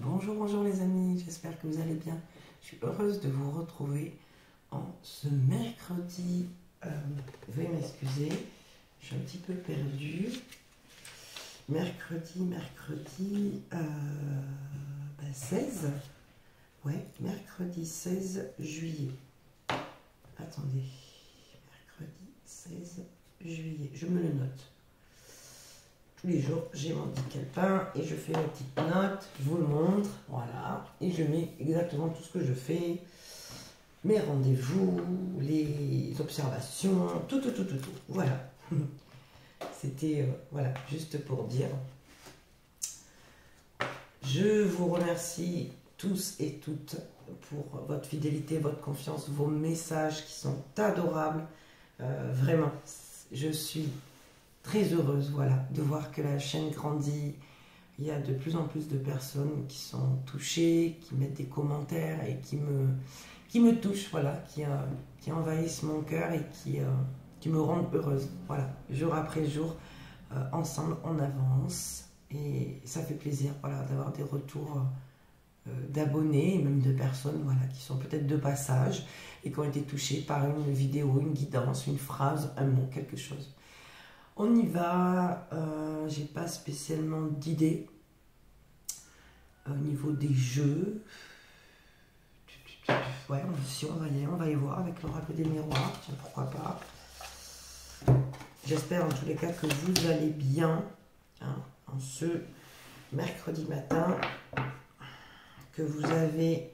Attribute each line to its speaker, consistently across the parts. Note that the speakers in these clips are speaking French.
Speaker 1: Bonjour, bonjour les amis, j'espère que vous allez bien. Je suis heureuse de vous retrouver en ce mercredi. Veuillez m'excuser, je suis un petit peu perdue. Mercredi 16. Ouais, mercredi 16 juillet. Attendez, mercredi 16 juillet, je me le note. Tous les jours, j'ai mon petit calepin et je fais ma petite note, je vous le montre, voilà, et je mets exactement tout ce que je fais, mes rendez-vous, les observations, tout, voilà. C'était, voilà, juste pour dire. Je vous remercie tous et toutes pour votre fidélité, votre confiance, vos messages qui sont adorables, vraiment, je suis très heureuse, voilà, de voir que la chaîne grandit. Il y a de plus en plus de personnes qui sont touchées, qui mettent des commentaires et qui me touchent, voilà, qui envahissent mon cœur et qui me rendent heureuse. Voilà, jour après jour, ensemble, on avance et ça fait plaisir, voilà, d'avoir des retours d'abonnés et même de personnes, voilà, qui sont peut-être de passage et qui ont été touchées par une vidéo, une guidance, une phrase, un mot, quelque chose. On y va, j'ai pas spécialement d'idée au niveau des jeux. Ouais, si on va y voir avec l'oracle des miroirs, tiens, pourquoi pas. J'espère en tous les cas que vous allez bien, hein, en ce mercredi matin, que vous avez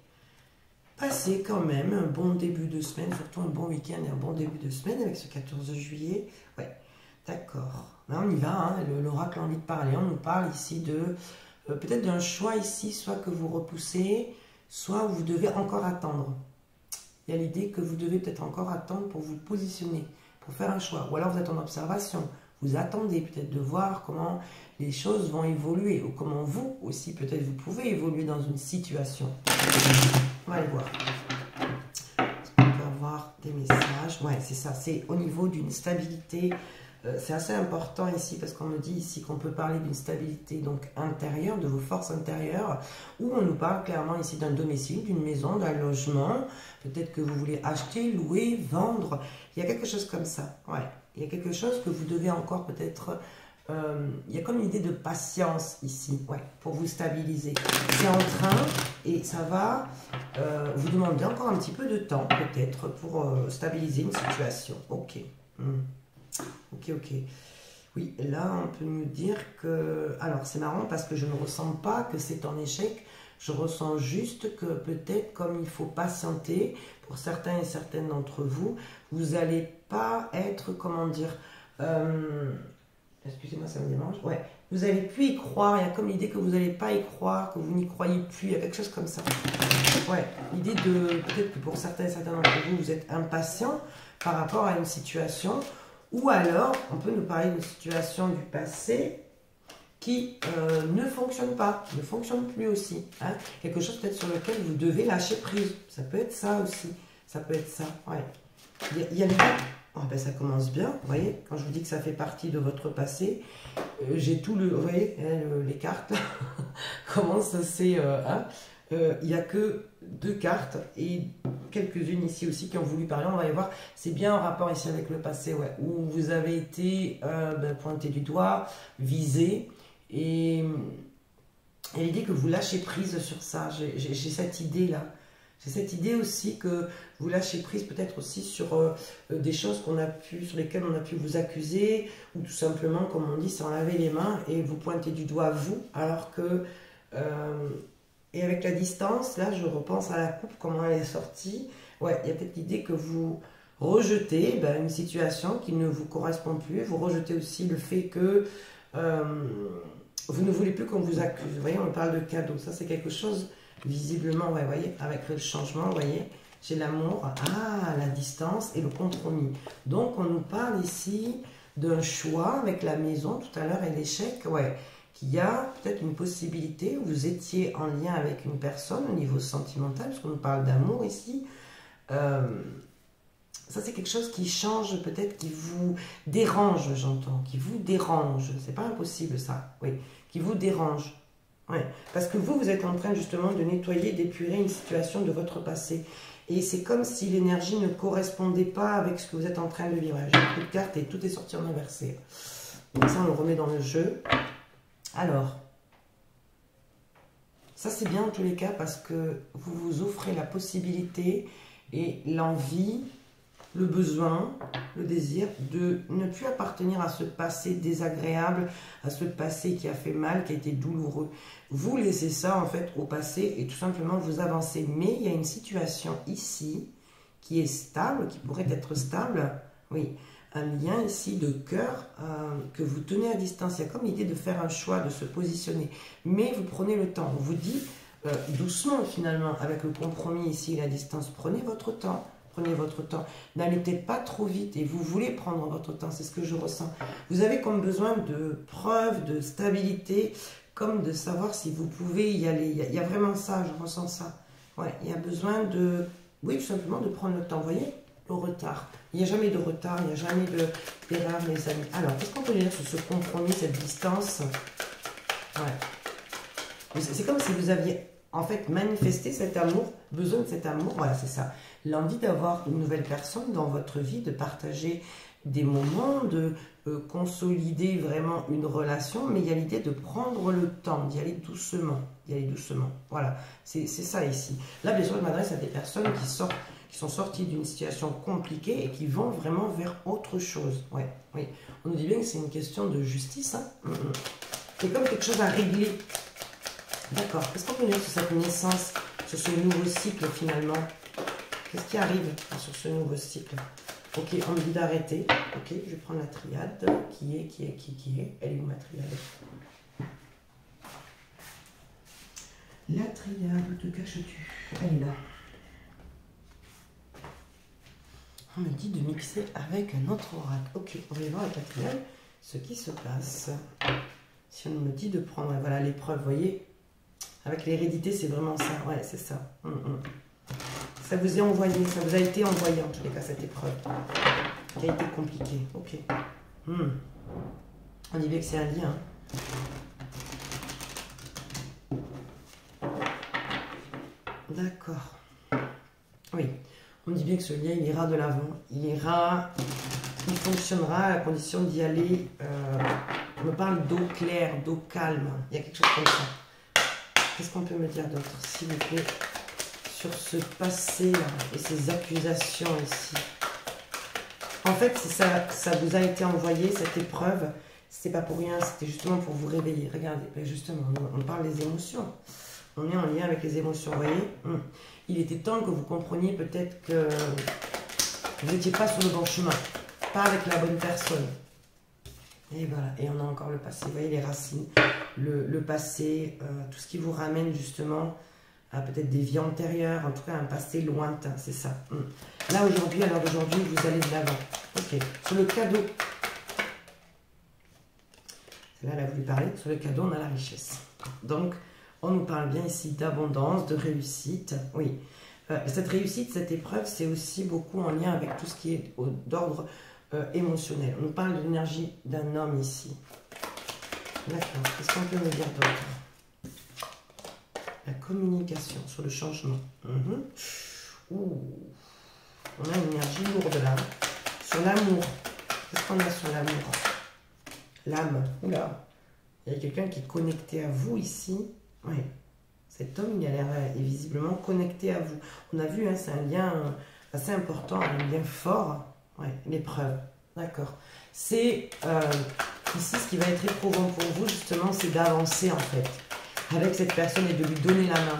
Speaker 1: passé quand même un bon début de semaine, surtout un bon week-end et un bon début de semaine avec ce 14 juillet. Ouais. D'accord, là on y va, hein. L'oracle a envie de parler, on nous parle ici de peut-être d'un choix ici, soit que vous repoussez, soit vous devez encore attendre. Il y a l'idée que vous devez peut-être encore attendre pour vous positionner, pour faire un choix, ou alors vous êtes en observation, vous attendez peut-être de voir comment les choses vont évoluer, ou comment vous aussi peut-être vous pouvez évoluer dans une situation. On va aller voir. On peut avoir des messages, ouais c'est ça, c'est au niveau d'une stabilité. C'est assez important ici parce qu'on me dit ici qu'on peut parler d'une stabilité donc intérieure, de vos forces intérieures, ou on nous parle clairement ici d'un domicile, d'une maison, d'un logement. Peut-être que vous voulez acheter, louer, vendre. Il y a quelque chose comme ça. Ouais. Il y a quelque chose que vous devez encore peut-être... il y a comme une idée de patience ici, ouais, pour vous stabiliser. C'est en train et ça va vous demander encore un petit peu de temps peut-être pour stabiliser une situation. Ok. Ok. Oui, là, on peut nous dire que... Alors, c'est marrant parce que je ne ressens pas que c'est en échec. Je ressens juste que peut-être, comme il faut patienter, pour certains et certaines d'entre vous, vous n'allez pas être, comment dire... excusez-moi, ça me démange. Ouais, vous n'allez plus y croire. Il y a comme l'idée que vous n'allez pas y croire, que vous n'y croyez plus. Il y a quelque chose comme ça. Ouais, l'idée de... Peut-être que pour certains et certains d'entre vous, vous êtes impatient par rapport à une situation... Ou alors, on peut nous parler d'une situation du passé qui ne fonctionne pas, ne fonctionne plus aussi. Hein. Quelque chose peut-être sur lequel vous devez lâcher prise. Ça peut être ça aussi. Ça peut être ça, ouais. Il y a les... Oh, ben ça commence bien, vous voyez. Quand je vous dis que ça fait partie de votre passé, j'ai tout le... Vous voyez, hein, les cartes, comment ça c'est... il n'y a que 2 cartes et quelques-unes ici aussi qui ont voulu parler, on va y voir, c'est bien en rapport ici avec le passé, ouais, où vous avez été pointé du doigt, visé, et l'idée que vous lâchez prise sur ça, j'ai cette idée-là, j'ai cette idée aussi que vous lâchez prise peut-être aussi sur des choses sur lesquelles on a pu vous accuser, ou tout simplement, comme on dit, s'en laver les mains et vous pointez du doigt vous, alors que... et avec la distance, là, je repense à la coupe, comment elle est sortie. Ouais, il y a peut-être l'idée que vous rejetez une situation qui ne vous correspond plus. Vous rejetez aussi le fait que vous ne voulez plus qu'on vous accuse. Vous voyez, on parle de cadeau. Ça, c'est quelque chose, visiblement, ouais, vous voyez, avec le changement, vous voyez, j'ai l'amour, la distance et le compromis. Donc, on nous parle ici d'un choix avec la maison, tout à l'heure, et l'échec, ouais. Qu'il y a peut-être une possibilité où vous étiez en lien avec une personne au niveau sentimental, parce qu'on nous parle d'amour ici. Ça, c'est quelque chose qui change, peut-être qui vous dérange, j'entends, qui vous dérange. C'est pas impossible, ça, oui, qui vous dérange. Ouais, parce que vous êtes en train justement de nettoyer, d'épurer une situation de votre passé. Et c'est comme si l'énergie ne correspondait pas avec ce que vous êtes en train de vivre. J'ai un coup de carte et tout est sorti en inversé. Donc ça, on le remet dans le jeu. Alors, ça c'est bien en tous les cas parce que vous vous offrez la possibilité et l'envie, le besoin, le désir de ne plus appartenir à ce passé désagréable, à ce passé qui a fait mal, qui a été douloureux. Vous laissez ça en fait au passé et tout simplement vous avancez. Mais il y a une situation ici qui est stable, qui pourrait être stable. Oui, un lien ici de cœur que vous tenez à distance. Il y a comme l'idée de faire un choix, de se positionner. Mais vous prenez le temps. On vous dit doucement finalement avec le compromis ici, la distance. Prenez votre temps. Prenez votre temps. N'allez peut-être pas trop vite et vous voulez prendre votre temps. C'est ce que je ressens. Vous avez comme besoin de preuves, de stabilité, comme de savoir si vous pouvez y aller. Il y a vraiment ça, je ressens ça. Ouais, il y a besoin de, oui, tout simplement de prendre le temps. Vous voyez, le retard. Il n'y a jamais de retard, il n'y a jamais d'erreur, mes amis. Alors, qu'est-ce qu'on peut dire sur ce compromis, cette distance? Ouais. C'est comme si vous aviez en fait manifesté cet amour, besoin de cet amour. Voilà, c'est ça. L'envie d'avoir une nouvelle personne dans votre vie, de partager des moments, de consolider vraiment une relation, mais il y a l'idée de prendre le temps, d'y aller doucement, Voilà, c'est ça ici. Là, bien sûr, je m'adresse à des personnes qui sont sorties d'une situation compliquée et qui vont vraiment vers autre chose. Ouais, oui. On nous dit bien que c'est une question de justice. Hein. C'est comme quelque chose à régler. D'accord. Qu'est-ce qu'on peut dire sur cette naissance, sur ce nouveau cycle finalement? Qu'est-ce qui arrive sur ce nouveau cycle? Ok, on me dit d'arrêter. Ok, je vais prendre la triade. Qui est? Elle est où ma triade? La triade, où te caches-tu? Elle est là. On me dit de mixer avec un autre oracle. Ok, on va voir avec la triade ce qui se passe. Si on me dit de prendre, voilà, l'épreuve, vous voyez, avec l'hérédité, c'est vraiment ça. Ouais, c'est ça. Ça vous est envoyé, ça vous a été envoyé en tous les cas, cette épreuve qui a été compliquée. Ok. On dit bien que c'est un lien. D'accord. Oui. On dit bien que ce lien, il ira de l'avant. Il fonctionnera à la condition d'y aller. On me parle d'eau claire, d'eau calme. Il y a quelque chose comme ça. Qu'est-ce qu'on peut me dire d'autre, s'il vous plaît, sur ce passé-là et ces accusations ici? En fait, si ça vous a été envoyé, cette épreuve, c'est pas pour rien, c'était justement pour vous réveiller. Regardez, justement, on parle des émotions. On est en lien avec les émotions, vous voyez. Il était temps que vous compreniez peut-être que vous n'étiez pas sur le bon chemin, pas avec la bonne personne. Et voilà, et on a encore le passé, vous voyez les racines, le passé, tout ce qui vous ramène justement à peut-être des vies antérieures, en tout cas un passé lointain, c'est ça. Là aujourd'hui, à l'heure d'aujourd'hui, vous allez de l'avant. Ok, sur le cadeau, là elle a voulu parler, sur le cadeau on a la richesse. Donc on nous parle bien ici d'abondance, de réussite, oui. Cette réussite, cette épreuve, c'est aussi beaucoup en lien avec tout ce qui est d'ordre émotionnel. On nous parle de l'énergie d'un homme ici. D'accord, qu'est-ce qu'on peut me dire d'autre? La communication sur le changement. Ouh. On a une énergie lourde là. Sur l'amour. Qu'est-ce qu'on a sur l'amour? L'âme. Oula. Il y a quelqu'un qui est connecté à vous ici. Oui. Cet homme, il a l'air visiblement connecté à vous. On a vu, hein, c'est un lien assez important, un lien fort. Ouais, l'épreuve. D'accord. C'est ici ce qui va être éprouvant pour vous, justement, c'est d'avancer en fait avec cette personne et de lui donner la main.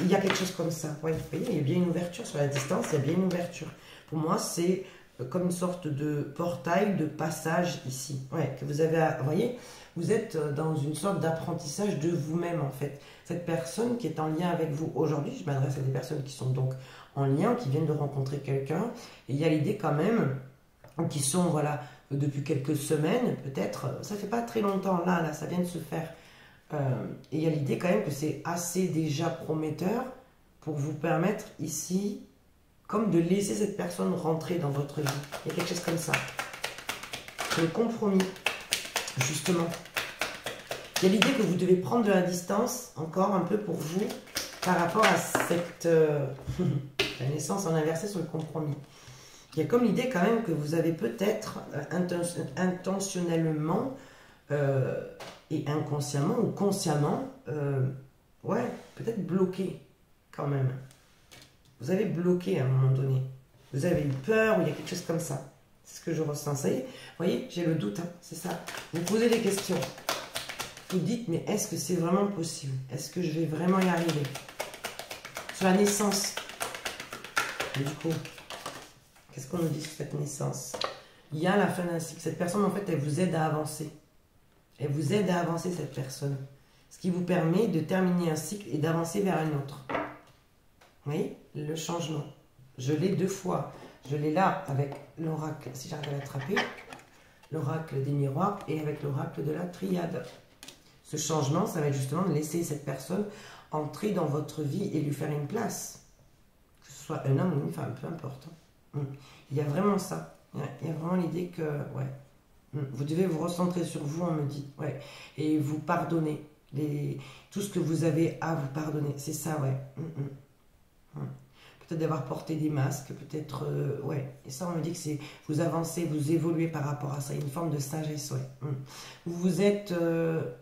Speaker 1: Il y a quelque chose comme ça. Ouais, vous voyez, il y a bien une ouverture sur la distance, il y a bien une ouverture. Pour moi, c'est comme une sorte de portail, de passage ici. Ouais, que vous avez, vous voyez, vous êtes dans une sorte d'apprentissage de vous-même en fait. Cette personne qui est en lien avec vous aujourd'hui, je m'adresse à des personnes qui sont donc en lien, qui viennent de rencontrer quelqu'un, et il y a l'idée quand même, qui sont, voilà, depuis quelques semaines, peut-être, ça fait pas très longtemps, là, ça vient de se faire, et il y a l'idée quand même que c'est assez déjà prometteur pour vous permettre ici, comme de laisser cette personne rentrer dans votre vie. Il y a quelque chose comme ça. Le compromis, justement. Il y a l'idée que vous devez prendre de la distance, encore un peu pour vous, par rapport à cette la naissance en inversé sur le compromis. Il y a comme l'idée quand même que vous avez peut-être intentionnellement et inconsciemment ou consciemment, ouais, peut-être bloqué quand même. Vous avez bloqué à un moment donné. Vous avez eu peur ou il y a quelque chose comme ça. C'est ce que je ressens. Ça y est, vous voyez, j'ai le doute, hein, c'est ça. Vous posez des questions. Vous dites, mais est-ce que c'est vraiment possible? Est-ce que je vais vraiment y arriver? Sur la naissance. Et du coup, qu'est-ce qu'on nous dit sur cette naissance? Il y a la fin d'un cycle. Cette personne, en fait, elle vous aide à avancer. Elle vous aide à avancer, cette personne. Ce qui vous permet de terminer un cycle et d'avancer vers un autre. Vous voyez, le changement. Je l'ai 2 fois. Je l'ai là avec l'oracle, si j'arrive à l'attraper, l'oracle des miroirs et avec l'oracle de la triade. Ce changement, ça va être justement de laisser cette personne entrer dans votre vie et lui faire une place. Que ce soit un homme ou une femme, peu importe. Il y a vraiment ça. Il y a vraiment l'idée que, ouais, vous devez vous recentrer sur vous, on me dit, ouais, et vous pardonner tout ce que vous avez à vous pardonner. C'est ça, ouais. Peut-être d'avoir porté des masques, peut-être, ouais. Et ça, on me dit que c'est, vous avancez, vous évoluez par rapport à ça. Il y a une forme de sagesse, ouais. Vous vous êtes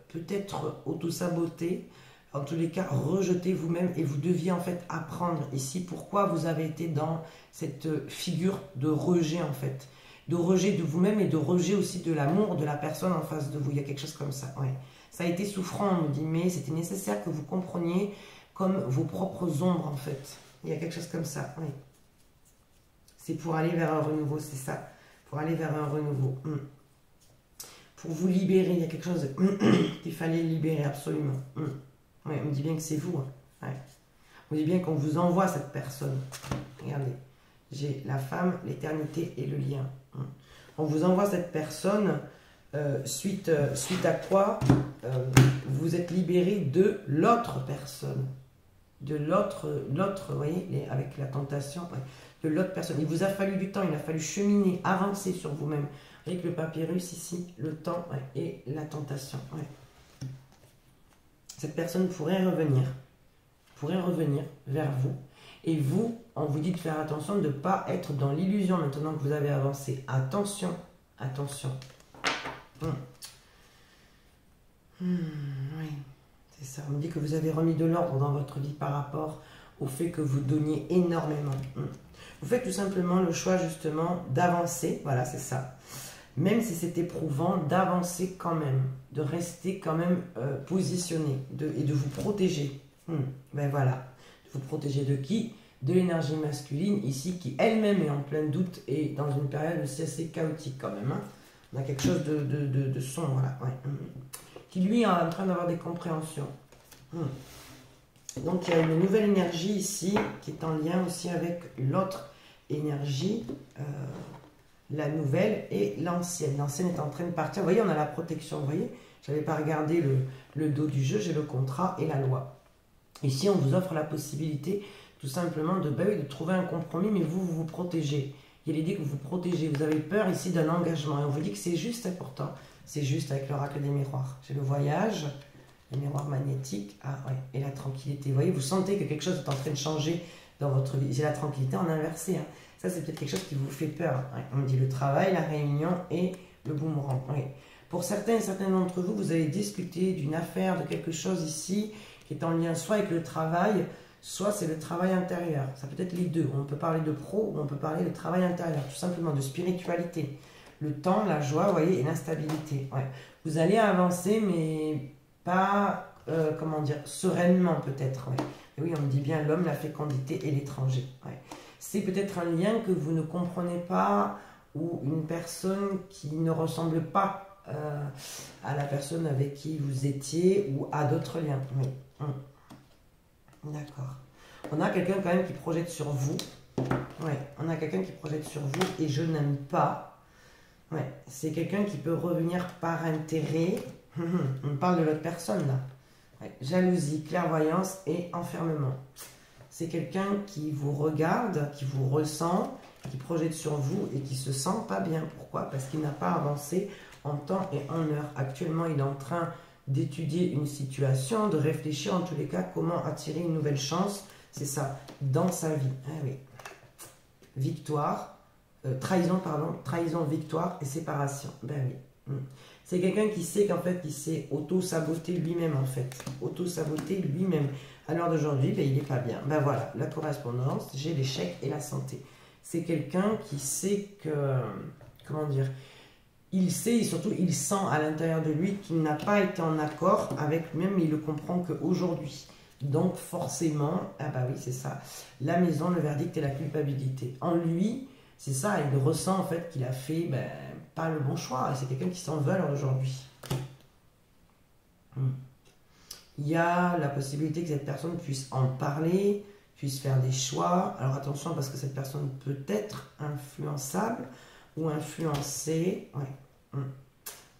Speaker 1: peut-être auto-saboté, en tous les cas, rejeté vous-même et vous deviez en fait apprendre ici pourquoi vous avez été dans cette figure de rejet en fait. De rejet de vous-même et de rejet aussi de l'amour de la personne en face de vous. Il y a quelque chose comme ça, ouais. Ça a été souffrant, on me dit, mais c'était nécessaire que vous compreniez comme vos propres ombres en fait. Il y a quelque chose comme ça, oui. C'est pour aller vers un renouveau, c'est ça. Pour aller vers un renouveau. Pour vous libérer, il y a quelque chose qu'il fallait libérer absolument. Ouais, on me dit bien que c'est vous. Hein. Ouais. On me dit bien qu'on vous envoie cette personne. Regardez, j'ai la femme, l'éternité et le lien. On vous envoie cette personne suite à quoi vous êtes libéré de l'autre personne. De l'autre, vous voyez, avec la tentation, ouais, de l'autre personne. Il vous a fallu du temps, il a fallu cheminer, avancer sur vous-même. Avec le papyrus ici, le temps, ouais, et la tentation. Ouais. Cette personne pourrait revenir vers vous. Et vous, on vous dit de faire attention, de ne pas être dans l'illusion maintenant que vous avez avancé. Attention, attention. Oui, c'est ça. On me dit que vous avez remis de l'ordre dans votre vie par rapport au fait que vous donniez énormément. Vous faites tout simplement le choix justement d'avancer, voilà, c'est ça. Même si c'est éprouvant, d'avancer quand même, de rester quand même positionné et de vous protéger. Ben voilà, de vous protéger de qui? De l'énergie masculine ici qui elle-même est en plein doute et dans une période aussi assez chaotique quand même. Hein. On a quelque chose de sombre là, ouais. Qui lui est en train d'avoir des compréhensions. Donc il y a une nouvelle énergie ici qui est en lien aussi avec l'autre énergie. La nouvelle et l'ancienne. L'ancienne est en train de partir. Vous voyez, on a la protection. Vous voyez, je n'avais pas regardé le dos du jeu. J'ai le contrat et la loi. Ici, on vous offre la possibilité tout simplement de trouver un compromis, mais vous vous protégez. Il y a l'idée que vous vous protégez. Vous avez peur ici d'un engagement. Et on vous dit que c'est juste important. C'est juste avec l'oracle des miroirs. J'ai le voyage, les miroirs magnétiques, et la tranquillité. Vous voyez, vous sentez que quelque chose est en train de changer dans votre vie. J'ai la tranquillité en inversé. Hein. Ça, c'est peut-être quelque chose qui vous fait peur. On me dit le travail, la réunion et le boomerang. Oui. Pour certains et certaines d'entre vous, vous allez discuter d'une affaire, de quelque chose ici qui est en lien soit avec le travail, soit c'est le travail intérieur. Ça peut être les deux. On peut parler de pro ou on peut parler de travail intérieur, tout simplement de spiritualité. Le temps, la joie, vous voyez, et l'instabilité. Ouais. Vous allez avancer, mais pas, comment dire, sereinement peut-être. Ouais. Et oui, on me dit bien l'homme, la fécondité et l'étranger. Ouais. C'est peut-être un lien que vous ne comprenez pas ou une personne qui ne ressemble pas à la personne avec qui vous étiez ou à d'autres liens. Oui. D'accord. On a quelqu'un quand même qui projette sur vous. Ouais. On a quelqu'un qui projette sur vous et je n'aime pas. Ouais. C'est quelqu'un qui peut revenir par intérêt. On parle de l'autre personne là. Ouais. Jalousie, clairvoyance et enfermement. C'est quelqu'un qui vous regarde, qui vous ressent, qui projette sur vous et qui se sent pas bien. Pourquoi? Parce qu'il n'a pas avancé en temps et en heure. Actuellement, il est en train d'étudier une situation, de réfléchir en tous les cas comment attirer une nouvelle chance, c'est ça, dans sa vie. Ah oui. Victoire, trahison, pardon, trahison, victoire et séparation. Ben oui. C'est quelqu'un qui sait qu'en fait, il s'est auto-saboté lui-même en fait. Auto-saboté lui-même. À l'heure d'aujourd'hui, ben, il n'est pas bien. Ben voilà, la correspondance, j'ai l'échec et la santé. C'est quelqu'un qui sait que, comment dire, il sait et surtout il sent à l'intérieur de lui qu'il n'a pas été en accord avec lui-même, mais il le comprend qu'aujourd'hui. Donc forcément, ah bah oui c'est ça, la maison, le verdict et la culpabilité. En lui, c'est ça, il ressent en fait qu'il a fait ben, pas le bon choix. C'est quelqu'un qui s'en veut aujourd'hui. Il y a la possibilité que cette personne puisse en parler, puisse faire des choix. Alors attention parce que cette personne peut être influençable ou influencée. Ouais.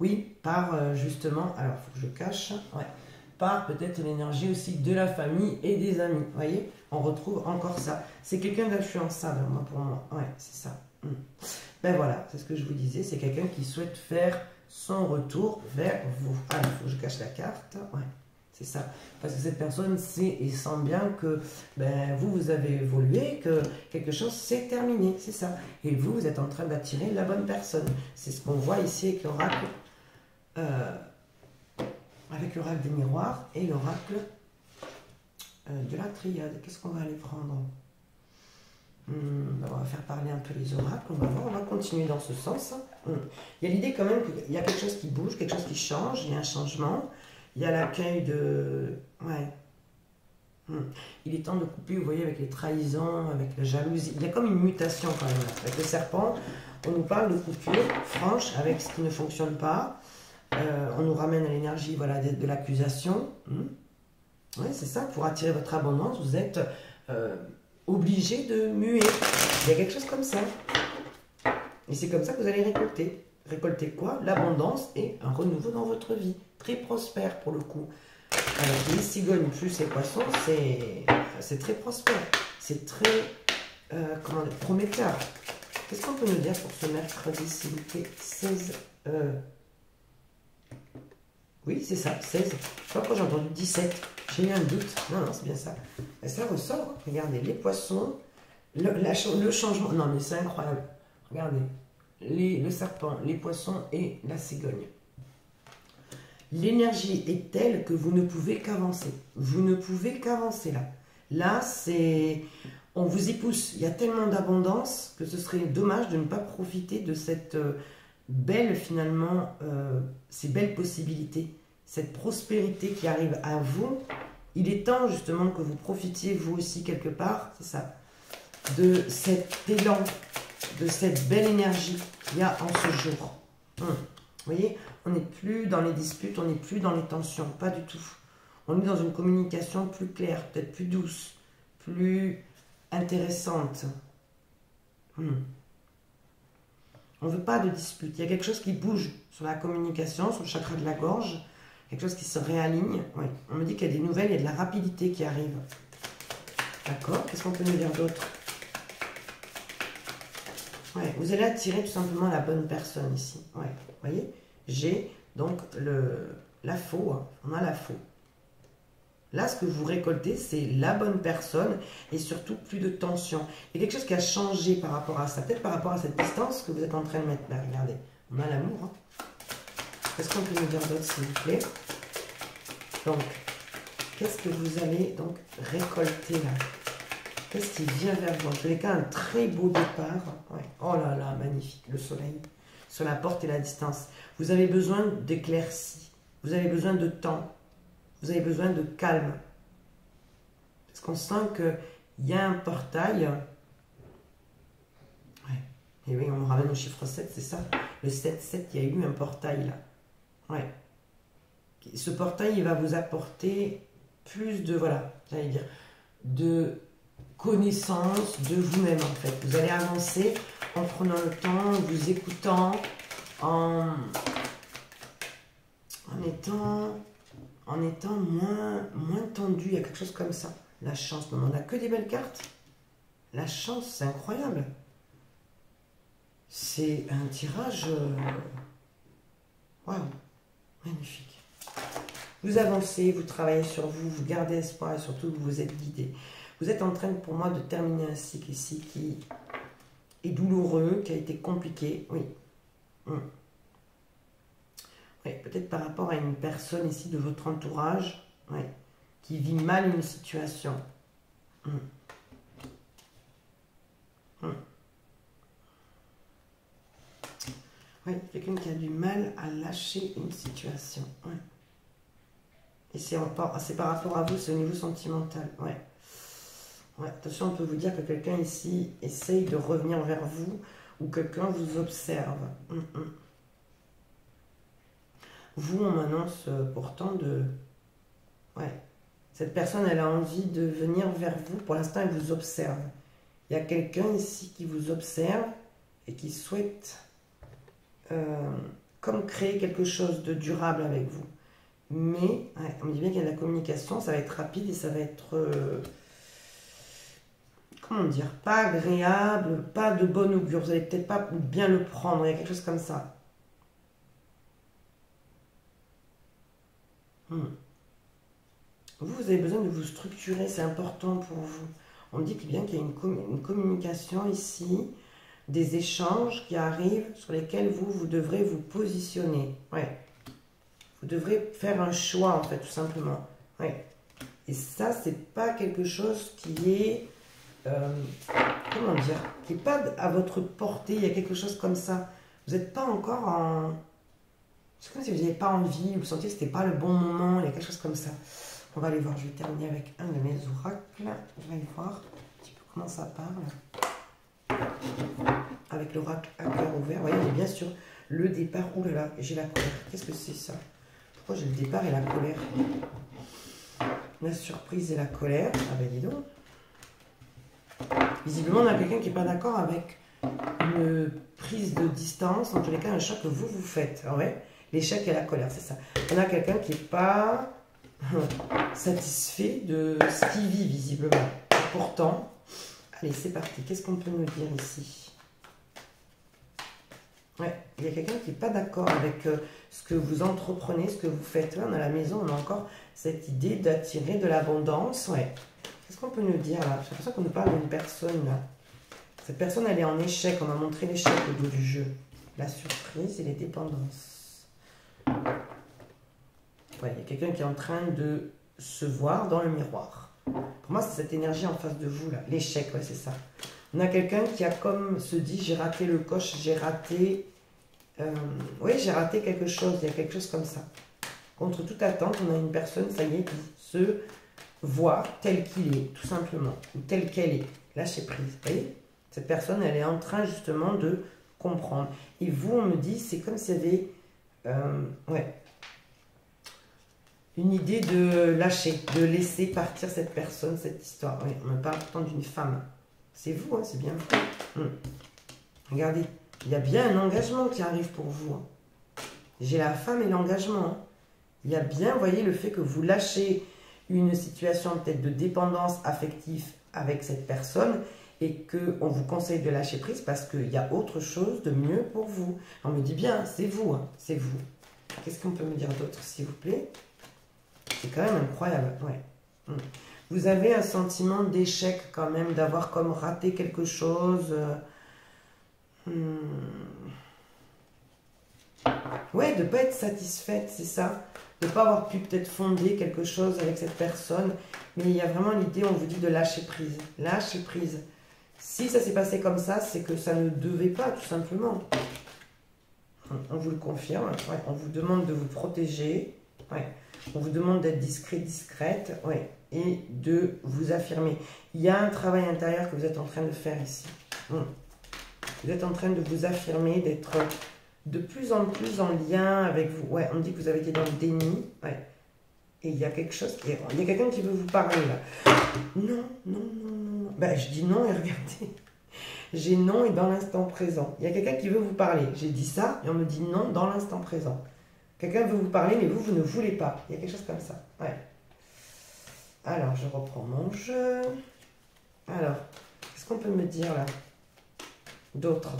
Speaker 1: Oui, par justement, alors il faut que je cache, ouais, par peut-être l'énergie aussi de la famille et des amis. Vous voyez, on retrouve encore ça. C'est quelqu'un d'influençable, moi, pour moi. Ouais, c'est ça. Ben voilà, c'est ce que je vous disais. C'est quelqu'un qui souhaite faire son retour vers vous. Ah, il faut que je cache la carte. Ouais, c'est ça. Parce que cette personne sait et sent bien que ben, vous avez évolué, que quelque chose s'est terminé. C'est ça. Et vous, vous êtes en train d'attirer la bonne personne. C'est ce qu'on voit ici avec l'oracle. Avec l'oracle des miroirs et l'oracle de la triade. Qu'est-ce qu'on va aller prendre? On va faire parler un peu les oracles, on va voir, on va continuer dans ce sens. Il y a l'idée quand même qu'il y a quelque chose qui bouge, quelque chose qui change, il y a un changement, il y a l'accueil de... Ouais. Il est temps de couper, vous voyez, avec les trahisons, avec la jalousie. Il y a comme une mutation quand même. Avec le serpent, on nous parle de coupure franche avec ce qui ne fonctionne pas. On nous ramène à l'énergie voilà, de l'accusation. Ouais, c'est ça, pour attirer votre abondance, vous êtes obligé de muer. Il y a quelque chose comme ça. Et c'est comme ça que vous allez récolter. Récolter quoi? L'abondance et un renouveau dans votre vie. Très prospère pour le coup. Alors, les cigognes plus les poissons, c'est très prospère. C'est très prometteur. Qu'est-ce qu'on peut nous dire pour ce mercredi, s'il vous plaît? 16... Oui, c'est ça, 16. Je crois que j'ai entendu 17. J'ai eu un doute. Non, non, c'est bien ça. Et ça ressort. Regardez, les poissons, le changement. Non, mais c'est incroyable. Regardez, le serpent, les poissons et la cigogne. L'énergie est telle que vous ne pouvez qu'avancer. Vous ne pouvez qu'avancer là. Là, c'est... On vous y pousse. Il y a tellement d'abondance que ce serait dommage de ne pas profiter de cette... belle finalement, ces belles possibilités, cette prospérité qui arrive à vous. Il est temps justement que vous profitiez vous aussi quelque part, c'est ça, de cet élan, de cette belle énergie qu'il y a en ce jour. Vous voyez, on n'est plus dans les disputes, on n'est plus dans les tensions, pas du tout. On est dans une communication plus claire, peut-être plus douce, plus intéressante. On ne veut pas de dispute. Il y a quelque chose qui bouge sur la communication, sur le chakra de la gorge. Quelque chose qui se réaligne. Oui. On me dit qu'il y a des nouvelles, il y a de la rapidité qui arrive. D'accord. Qu'est-ce qu'on peut nous dire d'autre? Ouais. Vous allez attirer tout simplement la bonne personne ici. Ouais. Vous voyez? J'ai donc la faux. Hein. On a la faux. Là, ce que vous récoltez, c'est la bonne personne et surtout plus de tension. Il y a quelque chose qui a changé par rapport à ça. Peut-être par rapport à cette distance que vous êtes en train de mettre là. Regardez, on a l'amour. Hein. Qu'est-ce qu'on peut nous dire d'autre, s'il vous plaît? Donc, qu'est-ce que vous allez donc récolter là? Qu'est-ce qui vient vers vous? En tous les cas, un très beau départ. Ouais. Oh là là, magnifique. Le soleil sur la porte et la distance. Vous avez besoin d'éclaircies. Vous avez besoin de temps. Vous avez besoin de calme. Parce qu'on sent qu'il y a un portail. Ouais. Et oui, on me ramène au chiffre 7, c'est ça. Le 7-7, il y a eu un portail là. Ouais. Ce portail, il va vous apporter plus de, voilà, j'allais dire, de connaissance de vous-même en fait. Vous allez avancer en prenant le temps, en vous écoutant, en étant moins tendu. Il y a quelque chose comme ça. La chance, non, on n'a que des belles cartes. La chance, c'est incroyable. C'est un tirage... Waouh, magnifique. Vous avancez, vous travaillez sur vous, vous gardez espoir et surtout vous êtes guidé. Vous êtes en train, pour moi, de terminer un cycle ici qui est douloureux, qui a été compliqué. Oui. Oui, peut-être par rapport à une personne ici de votre entourage, oui, qui vit mal une situation. Oui, quelqu'un qui a du mal à lâcher une situation. Ouais. Et c'est par rapport à vous, c'est au niveau sentimental. Ouais. Ouais, attention, on peut vous dire que quelqu'un ici essaye de revenir vers vous ou quelqu'un vous observe. Vous, on m'annonce pourtant de... Ouais. Cette personne, elle a envie de venir vers vous. Pour l'instant, elle vous observe. Il y a quelqu'un ici qui vous observe et qui souhaite comme créer quelque chose de durable avec vous. Mais, ouais, on me dit bien qu'il y a de la communication, ça va être rapide et ça va être... comment dire, pas agréable, pas de bon augure. Vous n'allez peut-être pas bien le prendre, il y a quelque chose comme ça. Vous avez besoin de vous structurer, c'est important pour vous. On me dit bien qu'il y a une communication ici, des échanges qui arrivent sur lesquels vous devrez vous positionner. Ouais. Vous devrez faire un choix, en fait, tout simplement. Ouais. Et ça, c'est pas quelque chose qui est... comment dire, qui n'est pas à votre portée, il y a quelque chose comme ça. Vous n'êtes pas encore en... C'est comme si vous n'avez pas envie, vous sentiez que ce n'était pas le bon moment, il y a quelque chose comme ça. On va aller voir, je vais terminer avec un de mes oracles. Je vais aller voir un petit peu comment ça parle. Avec l'oracle à cœur ouvert, vous voyez, on est bien sûr le départ. Ouh là là, j'ai la colère. Qu'est-ce que c'est ça? Pourquoi j'ai le départ et la colère? La surprise et la colère. Ah ben dis donc. Visiblement, on a quelqu'un qui n'est pas d'accord avec une prise de distance, en tous les cas, un choix que vous faites. Ouais, l'échec et la colère, c'est ça. On a quelqu'un qui n'est pas satisfait de ce qu'il vit, visiblement. Pourtant, allez, c'est parti. Qu'est-ce qu'on peut nous dire ici? Ouais, il y a quelqu'un qui n'est pas d'accord avec ce que vous entreprenez, ce que vous faites. Là, dans la maison, on a encore cette idée d'attirer de l'abondance. Ouais. Qu'est-ce qu'on peut nous dire là? J'ai l'impression qu'on nous parle d'une personne là. Cette personne, elle est en échec. On m'a montré l'échec au dos du jeu. La surprise et les dépendances. Ouais, il y a quelqu'un qui est en train de se voir dans le miroir. Pour moi, c'est cette énergie en face de vous là. L'échec, ouais, c'est ça. On a quelqu'un qui a comme se dit, j'ai raté le coche, j'ai raté... oui, j'ai raté quelque chose. Il y a quelque chose comme ça. Contre toute attente, on a une personne, ça y est, qui se voit tel qu'il est, tout simplement. Ou telle qu'elle est. Lâcher prise. Vous voyez? Cette personne, elle est en train justement de comprendre. Et vous, on me dit, c'est comme s'il y avait ouais, une idée de lâcher, de laisser partir cette personne, cette histoire. Oui, on me parle pourtant d'une femme. C'est vous, hein, c'est bien vous. Regardez, il y a bien un engagement qui arrive pour vous. Hein. J'ai la femme et l'engagement. Hein. Il y a bien, vous voyez, le fait que vous lâchez une situation peut-être de dépendance affective avec cette personne et qu'on vous conseille de lâcher prise parce qu'il y a autre chose de mieux pour vous. On me dit bien, c'est vous, hein, c'est vous. Qu'est-ce qu'on peut me dire d'autre, s'il vous plaît? C'est quand même incroyable, ouais. Vous avez un sentiment d'échec quand même, d'avoir comme raté quelque chose. Ouais, de ne pas être satisfaite, c'est ça. De ne pas avoir pu peut-être fonder quelque chose avec cette personne. Mais il y a vraiment l'idée, on vous dit de lâcher prise. Lâcher prise. Si ça s'est passé comme ça, c'est que ça ne devait pas, tout simplement. On vous le confirme. Ouais, on vous demande de vous protéger. Ouais. On vous demande d'être discret, discrète. Ouais. Et de vous affirmer. Il y a un travail intérieur que vous êtes en train de faire ici. Vous êtes en train de vous affirmer, d'être de plus en plus en lien avec vous. Ouais, on dit que vous avez été dans le déni. Ouais. Et il y a quelque chose, il y a quelqu'un qui veut vous parler là. Non, non, non, non. Ben, je dis non et regardez. J'ai non et dans l'instant présent. Il y a quelqu'un qui veut vous parler. J'ai dit ça et on me dit non dans l'instant présent. Quelqu'un veut vous parler mais vous ne voulez pas. Il y a quelque chose comme ça. Ouais. Alors, je reprends mon jeu. Alors, qu'est-ce qu'on peut me dire là? D'autres.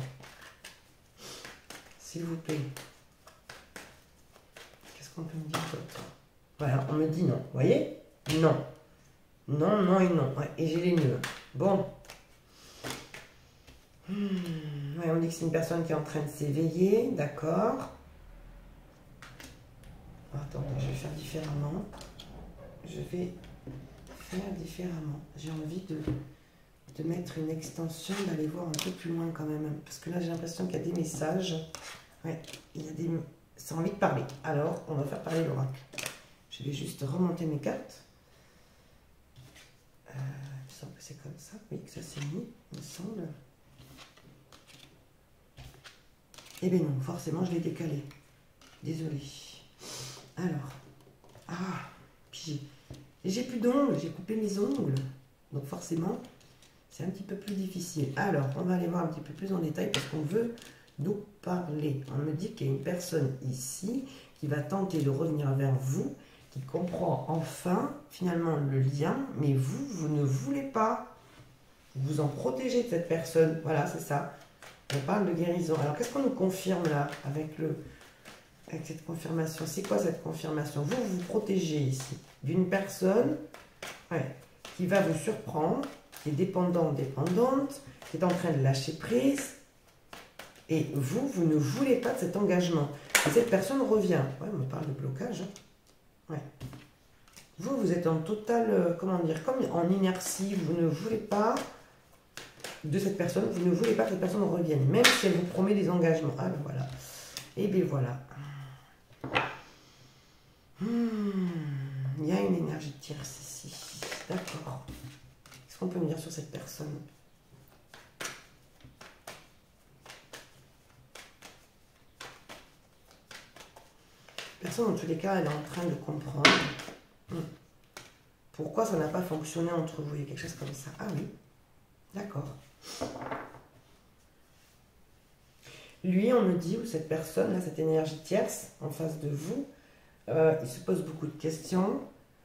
Speaker 1: S'il vous plaît. Qu'est-ce qu'on peut me dire d'autre? Voilà, on me dit non. Vous voyez? Non. Non, non et non. Ouais, et j'ai les nœuds. Bon. Ouais, on dit que c'est une personne qui est en train de s'éveiller. D'accord. Attendez, je vais faire différemment. Je vais faire différemment. J'ai envie de mettre une extension, d'aller voir un peu plus loin quand même. Parce que là, j'ai l'impression qu'il y a des messages. Ouais, il y a des... Ça a envie de parler. Alors, on va faire parler l'oracle. Je vais juste remonter mes cartes. Il me semble que c'est comme ça. Oui, que ça s'est mis, il me semble. Eh bien non, forcément, je l'ai décalé. Désolée. Alors. Ah, puis j'ai plus d'ongles, j'ai coupé mes ongles. Donc forcément, c'est un petit peu plus difficile. Alors, on va aller voir un petit peu plus en détail parce qu'on veut nous parler. On me dit qu'il y a une personne ici qui va tenter de revenir vers vous, qui comprend enfin, finalement, le lien, mais vous, vous ne voulez pas. Vous vous en protégez de cette personne. Voilà, c'est ça. On parle de guérison. Alors, qu'est-ce qu'on nous confirme là, avec cette confirmation? C'est quoi cette confirmation? Vous vous protégez ici d'une personne qui va vous surprendre, qui est dépendante, qui est en train de lâcher prise. Et vous, vous ne voulez pas de cet engagement. Et cette personne revient. Ouais, on me parle de blocage. Ouais. Vous, vous êtes en total, comment dire, comme en inertie. Vous ne voulez pas de cette personne. Vous ne voulez pas que cette personne revienne. Même si elle vous promet des engagements. Ah, ben voilà. Et bien voilà. Il y a une énergie de tierce ici. D'accord. Qu'est-ce qu'on peut me dire sur cette personne? Personne, en tous les cas, elle est en train de comprendre pourquoi ça n'a pas fonctionné entre vous. Il y a quelque chose comme ça. Ah oui, d'accord. Lui, on me dit, ou cette personne, là, cette énergie tierce en face de vous, il se pose beaucoup de questions.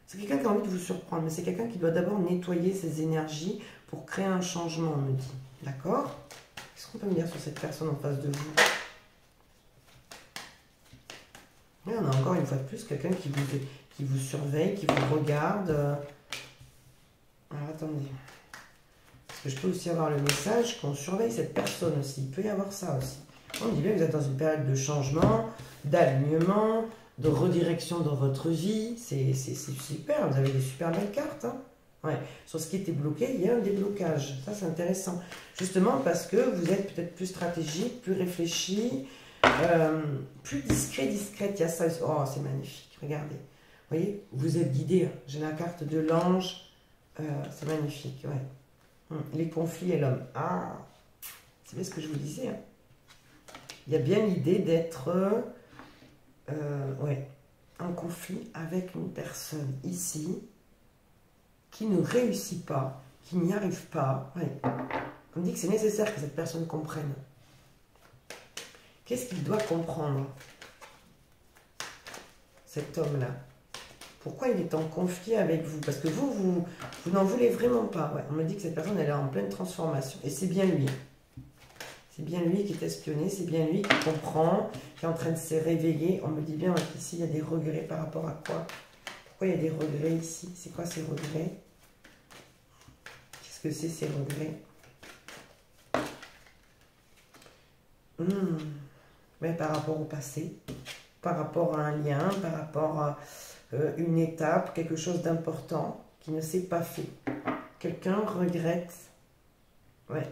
Speaker 1: C'est quelqu'un qui a envie de vous surprendre, mais c'est quelqu'un qui doit d'abord nettoyer ses énergies pour créer un changement, on me dit. D'accord? Qu'est-ce qu'on peut me dire sur cette personne en face de vous? Et on a encore une fois de plus quelqu'un qui vous surveille, qui vous regarde. Alors attendez. Parce que je peux aussi avoir le message qu'on surveille cette personne aussi. Il peut y avoir ça aussi. On dit bien que vous êtes dans une période de changement, d'alignement, de redirection dans votre vie. C'est super, vous avez des super belles cartes. Hein. Ouais. Sur ce qui était bloqué, il y a un déblocage. Ça, c'est intéressant. Justement parce que vous êtes peut-être plus stratégique, plus réfléchi, plus discrète. Il y a ça. Oh, c'est magnifique. Regardez. Vous voyez, vous êtes guidé. Hein. J'ai la carte de l'ange. C'est magnifique. Ouais. Les conflits et l'homme. Ah, c'est bien ce que je vous disais. Hein. Il y a bien l'idée d'être en conflit avec une personne ici qui ne réussit pas, qui n'y arrive pas. Ouais. On dit que c'est nécessaire que cette personne comprenne. Qu'est-ce qu'il doit comprendre, cet homme-là? Pourquoi il est en conflit avec vous? Parce que vous n'en voulez vraiment pas. Ouais. On me dit que cette personne, elle est en pleine transformation. Et c'est bien lui. C'est bien lui qui est espionné, c'est bien lui qui comprend, qui est en train de se réveiller. On me dit bien qu'ici, il y a des regrets par rapport à quoi? Pourquoi il y a des regrets ici? C'est quoi ces regrets? Qu'est-ce que c'est ces regrets? Mais par rapport au passé, par rapport à un lien, par rapport à une étape, quelque chose d'important qui ne s'est pas fait. Quelqu'un regrette. Ouais.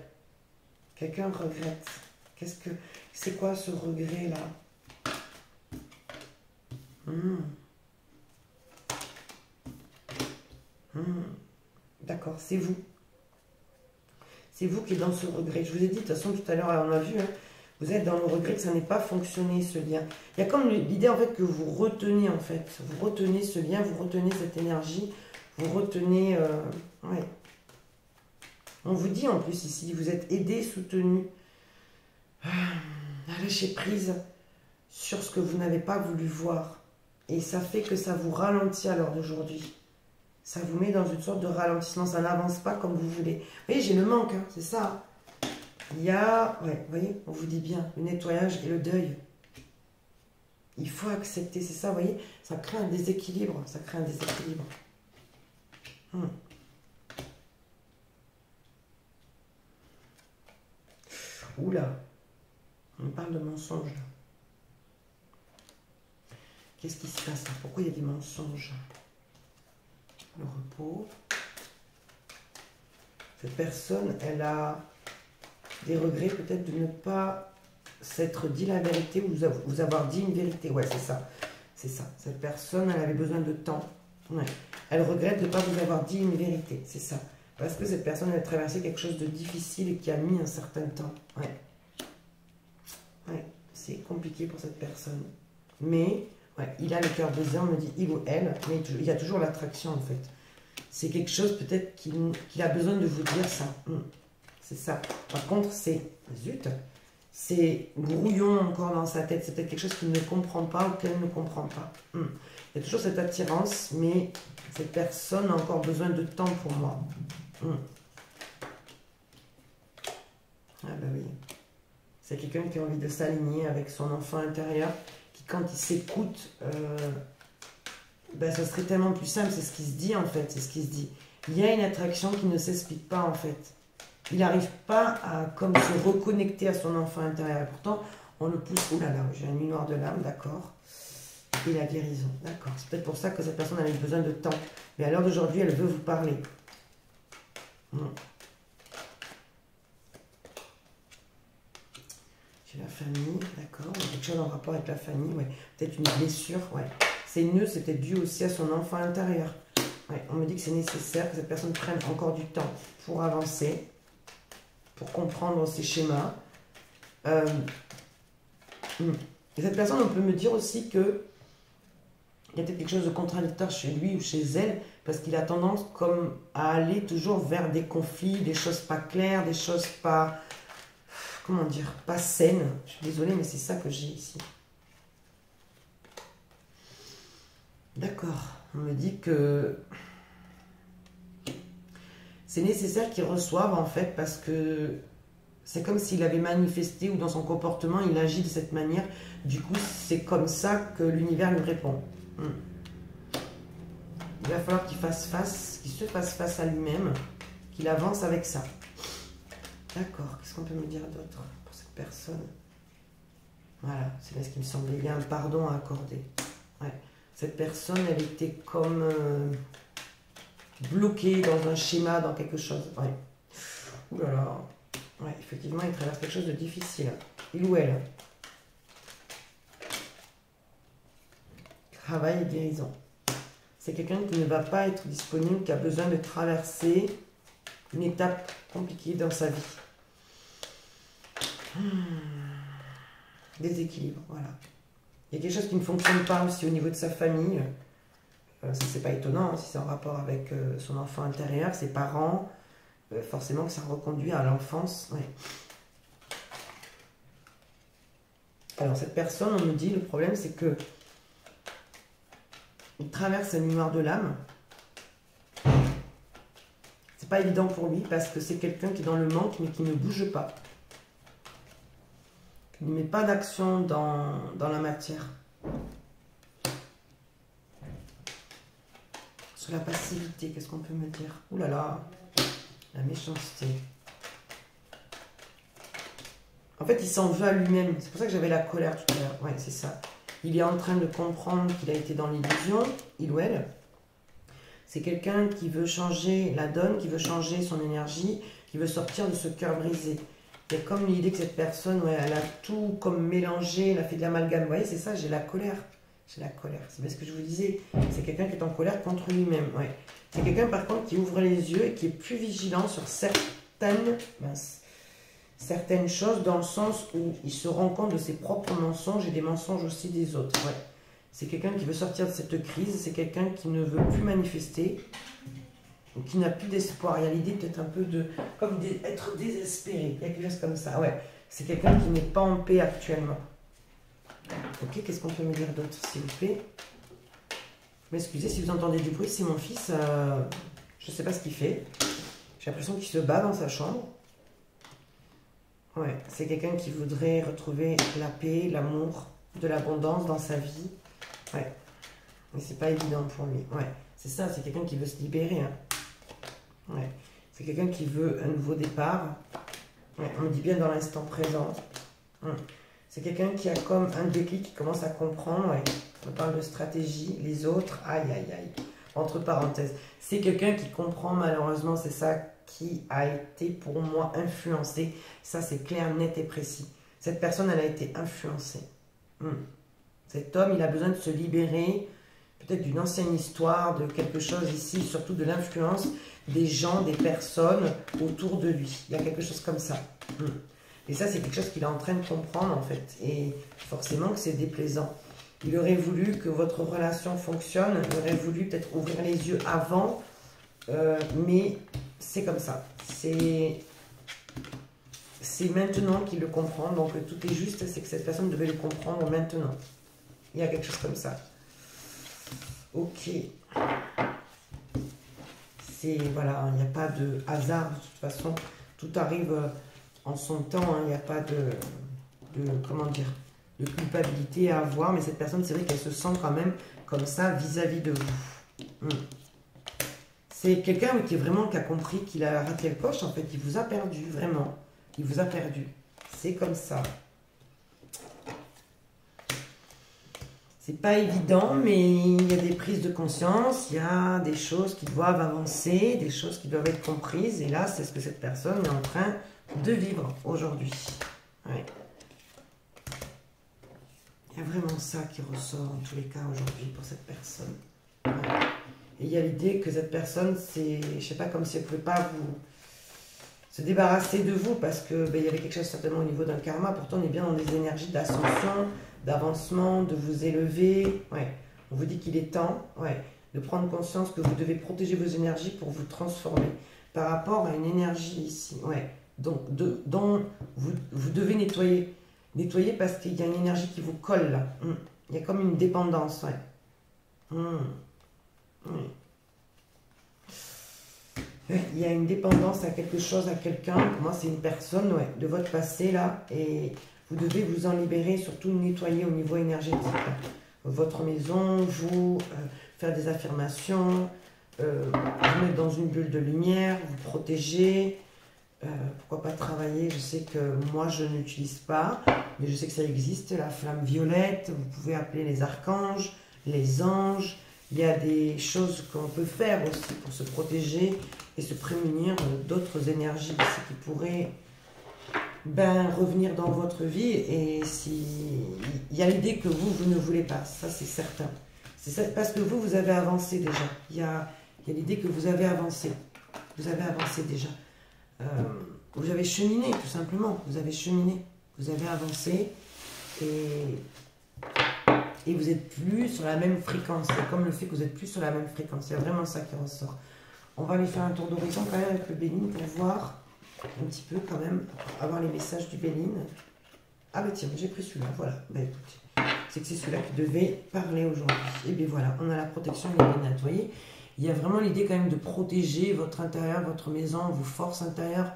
Speaker 1: Quelqu'un regrette. C'est quoi ce regret là? D'accord, c'est vous. C'est vous qui êtes dans ce regret. Je vous ai dit, de toute façon, tout à l'heure, on a vu, hein, vous êtes dans le regret que ça n'ait pas fonctionné, ce lien. Il y a comme l'idée, en fait, que vous retenez, en fait. Vous retenez ce lien, vous retenez cette énergie, vous retenez... ouais. On vous dit, en plus, ici, vous êtes aidé, soutenu, à lâcher prise sur ce que vous n'avez pas voulu voir. Et ça fait que ça vous ralentit à l'heure d'aujourd'hui. Ça vous met dans une sorte de ralentissement. Ça n'avance pas comme vous voulez. Vous voyez, j'ai le manque, hein, c'est ça. Il y a, ouais, vous voyez, on vous dit bien, le nettoyage et le deuil. Il faut accepter, c'est ça, vous voyez, ça crée un déséquilibre, ça crée un déséquilibre. Oula, on parle de mensonges. Qu'est-ce qui se passe là? Pourquoi il y a des mensonges? Le repos. Cette personne, elle a des regrets peut-être de ne pas s'être dit la vérité ou vous avoir dit une vérité. Ouais, c'est ça. C'est ça. Cette personne, elle avait besoin de temps. Ouais. Elle regrette de ne pas vous avoir dit une vérité. C'est ça. Parce que cette personne, elle a traversé quelque chose de difficile et qui a mis un certain temps. Ouais. Ouais. C'est compliqué pour cette personne. Mais, ouais, il a le cœur brisé, on me dit il ou elle. Mais il y a toujours l'attraction, en fait. C'est quelque chose peut-être qu'il a besoin de vous dire ça. C'est ça. Par contre, c'est... Zut, c'est brouillon encore dans sa tête. C'est peut-être quelque chose qu'il ne comprend pas ou qu'elle ne comprend pas. Il y a toujours cette attirance, mais cette personne a encore besoin de temps pour moi. Ah bah oui. C'est quelqu'un qui a envie de s'aligner avec son enfant intérieur, qui quand il s'écoute, ben, ça serait tellement plus simple. C'est ce qui se dit en fait, c'est ce qui se dit. Il y a une attraction qui ne s'explique pas en fait. Il n'arrive pas à comme se reconnecter à son enfant intérieur. Pourtant, on le pousse. Oh là là, j'ai un nuit noir de l'âme, d'accord. Et la guérison, d'accord. C'est peut-être pour ça que cette personne avait besoin de temps. Mais à l'heure d'aujourd'hui, elle veut vous parler. J'ai la famille, d'accord. Il y a quelque chose en rapport avec la famille, ouais. Peut-être une blessure, ouais. C'est nœud, c'était dû aussi à son enfant intérieur. Ouais, on me dit que c'est nécessaire que cette personne prenne encore du temps pour avancer, pour comprendre ses schémas. Et cette personne, on peut me dire aussi que il y a peut-être quelque chose de contradictoire chez lui ou chez elle, parce qu'il a tendance comme à aller toujours vers des conflits, des choses pas claires, des choses pas, comment dire, pas saines. Je suis désolée, mais c'est ça que j'ai ici. D'accord, on me dit que c'est nécessaire qu'il reçoive en fait, parce que c'est comme s'il avait manifesté ou dans son comportement, il agit de cette manière. Du coup, c'est comme ça que l'univers lui répond. Il va falloir qu'il se fasse face à lui-même, qu'il avance avec ça. D'accord, qu'est-ce qu'on peut me dire d'autre pour cette personne? Voilà, c'est là ce qui me semblait. Il y a un pardon à accorder. Ouais. Cette personne, elle était comme bloquée dans un schéma, dans quelque chose. Ouais. Ouh là là. Ouais, effectivement, il traverse quelque chose de difficile. Il ou elle. Travail et guérison. C'est quelqu'un qui ne va pas être disponible, qui a besoin de traverser une étape compliquée dans sa vie. Déséquilibre, voilà. Il y a quelque chose qui ne fonctionne pas aussi au niveau de sa famille. Ça, c'est pas étonnant, hein, si c'est en rapport avec son enfant intérieur, ses parents, forcément que ça reconduit à l'enfance. Ouais. Alors, cette personne, on me dit, le problème, c'est que il traverse un noir de l'âme. C'est pas évident pour lui parce que c'est quelqu'un qui est dans le manque mais qui ne bouge pas. Qui ne met pas d'action dans la matière. Sur la passivité, qu'est-ce qu'on peut me dire? Ouh là là, la méchanceté. En fait, il s'en veut à lui-même. C'est pour ça que j'avais la colère tout à l'heure. Ouais, c'est ça. Il est en train de comprendre qu'il a été dans l'illusion, il ou elle. C'est quelqu'un qui veut changer la donne, qui veut changer son énergie, qui veut sortir de ce cœur brisé. Il y a comme l'idée que cette personne, ouais, elle a tout comme mélangé, elle a fait de l'amalgame. Vous voyez, c'est ça, j'ai la colère. J'ai la colère. C'est bien ce que je vous disais. C'est quelqu'un qui est en colère contre lui-même. Ouais. C'est quelqu'un, par contre, qui ouvre les yeux et qui est plus vigilant sur certaines choses, dans le sens où il se rend compte de ses propres mensonges et des mensonges aussi des autres. Ouais. C'est quelqu'un qui veut sortir de cette crise, c'est quelqu'un qui ne veut plus manifester, ou qui n'a plus d'espoir. Il y a l'idée peut-être un peu de, comme d'être désespéré, il y a quelque chose comme ça. Ouais. C'est quelqu'un qui n'est pas en paix actuellement. Ok, qu'est-ce qu'on peut me dire d'autre, s'il vous plaît? M'excusez si vous entendez du bruit, c'est mon fils, je ne sais pas ce qu'il fait. J'ai l'impression qu'il se bat dans sa chambre. Ouais, c'est quelqu'un qui voudrait retrouver la paix, l'amour. de l'abondance dans sa vie. Ouais. Mais c'est pas évident pour lui. Ouais. C'est ça, c'est quelqu'un qui veut se libérer. Hein. Ouais. C'est quelqu'un qui veut un nouveau départ. Ouais. On me dit bien dans l'instant présent. C'est quelqu'un qui a comme un déclic, qui commence à comprendre. Ouais. On parle de stratégie. Les autres, aïe, aïe, aïe. Entre parenthèses. C'est quelqu'un qui comprend, malheureusement, c'est ça qui a été pour moi influencé. Ça, c'est clair, net et précis. Cette personne, elle a été influencée. Cet homme, il a besoin de se libérer, peut-être d'une ancienne histoire, de quelque chose ici, surtout de l'influence des gens, des personnes autour de lui. Il y a quelque chose comme ça. Et ça, c'est quelque chose qu'il est en train de comprendre, en fait. Et forcément que c'est déplaisant. Il aurait voulu que votre relation fonctionne. Il aurait voulu peut-être ouvrir les yeux avant. Mais c'est comme ça. C'est maintenant qu'il le comprend. Donc, tout est juste. C'est que cette personne devait le comprendre maintenant. Il y a quelque chose comme ça. Ok. Voilà, il n'y a pas de hasard. De toute façon, tout arrive en son temps. Hein. Il n'y a pas de comment dire, de culpabilité à avoir, mais cette personne, c'est vrai qu'elle se sent quand même comme ça vis-à-vis de vous. C'est quelqu'un qui a compris qu'il a raté le coche, en fait, il vous a perdu, vraiment. Il vous a perdu. C'est comme ça. C'est pas évident, mais il y a des prises de conscience, il y a des choses qui doivent avancer, des choses qui doivent être comprises, et là, c'est ce que cette personne est en train de vivre aujourd'hui. Ouais. Il y a vraiment ça qui ressort en tous les cas aujourd'hui pour cette personne. Ouais. Et il y a l'idée que cette personne, c'est, je sais pas, comme si elle ne pouvait pas se débarrasser de vous parce que il y avait quelque chose certainement au niveau d'un karma. Pourtant, on est bien dans des énergies d'ascension, d'avancement, de vous élever. Ouais. On vous dit qu'il est temps de prendre conscience que vous devez protéger vos énergies pour vous transformer par rapport à une énergie ici. Ouais. Donc, dont vous devez nettoyer. Nettoyer parce qu'il y a une énergie qui vous colle là. Il y a comme une dépendance. Il y a une dépendance à quelque chose, à quelqu'un. Pour moi, c'est une personne de votre passé là. Et vous devez vous en libérer, surtout nettoyer au niveau énergétique. Votre maison, vous, faire des affirmations, vous mettre dans une bulle de lumière, vous protéger. Pourquoi pas travailler, je sais que moi je n'utilise pas, mais je sais que ça existe, la flamme violette, vous pouvez appeler les archanges, les anges, il y a des choses qu'on peut faire aussi pour se protéger et se prémunir d'autres énergies ici qui pourraient revenir dans votre vie, et si il y a l'idée que vous ne voulez pas, ça c'est certain, c'est parce que vous avez avancé déjà, il y a l'idée que vous avez avancé déjà. Vous avez cheminé, tout simplement. Vous avez cheminé, vous avez avancé et vous n'êtes plus sur la même fréquence. C'est comme le fait que vous n'êtes plus sur la même fréquence. C'est vraiment ça qui ressort. On va aller faire un tour d'horizon quand même avec le Béline pour voir un petit peu quand même, avoir les messages du Béline. Ah bah tiens, j'ai pris celui-là, voilà. Bah écoutez, c'est que c'est celui-là qui devait parler aujourd'hui. Et bien voilà, on a la protection, il est bien nettoyé. Il y a vraiment l'idée quand même de protéger votre intérieur, votre maison, vos forces intérieures,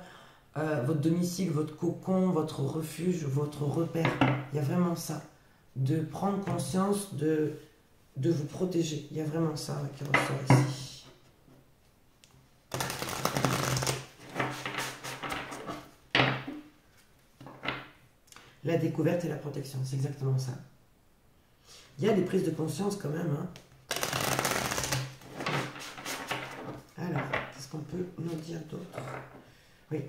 Speaker 1: votre domicile, votre cocon, votre refuge, votre repère. Il y a vraiment ça. De prendre conscience de vous protéger. Il y a vraiment ça qui ressort ici. La découverte et la protection, c'est exactement ça. Il y a des prises de conscience quand même, hein. Alors, qu'est-ce qu'on peut nous dire d'autre? Oui,